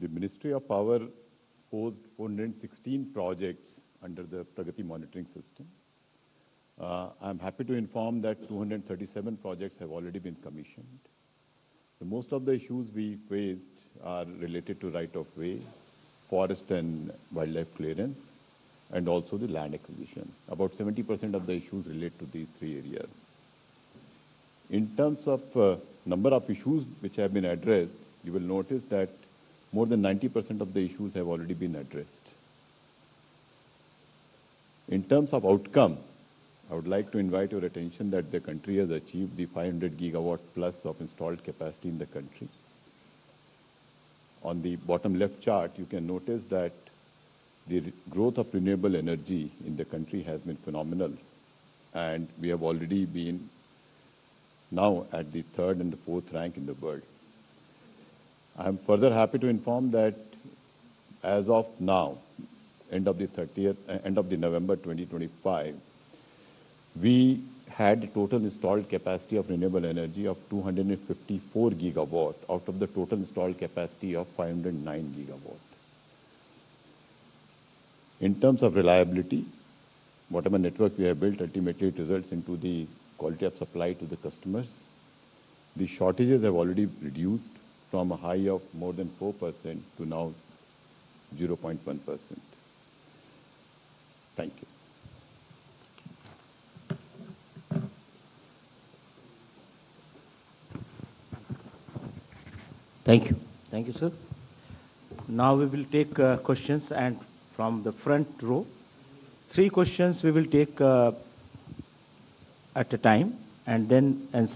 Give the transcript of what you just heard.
The Ministry of Power posed 416 projects under the Pragati monitoring system. I'm happy to inform that 237 projects have already been commissioned. Most of the issues we faced are related to right-of-way, forest and wildlife clearance, and also the land acquisition. About 70% of the issues relate to these three areas. In terms of number of issues which have been addressed, you will notice that more than 90% of the issues have already been addressed. In terms of outcome, I would like to invite your attention that the country has achieved the 500 gigawatt plus of installed capacity in the country. On the bottom left chart, you can notice that the growth of renewable energy in the country has been phenomenal, and we have already been now at the third and the fourth rank in the world. I am further happy to inform that as of now, end of the November 2025, we had a total installed capacity of renewable energy of 254 gigawatt out of the total installed capacity of 509 gigawatt. In terms of reliability, whatever network we have built ultimately it results into the quality of supply to the customers. The shortages have already reduced from a high of more than 4% to now 0.1%. Thank you. Thank you. Thank you, sir. Now we will take questions, and from the front row, 3 questions we will take at a time and then answer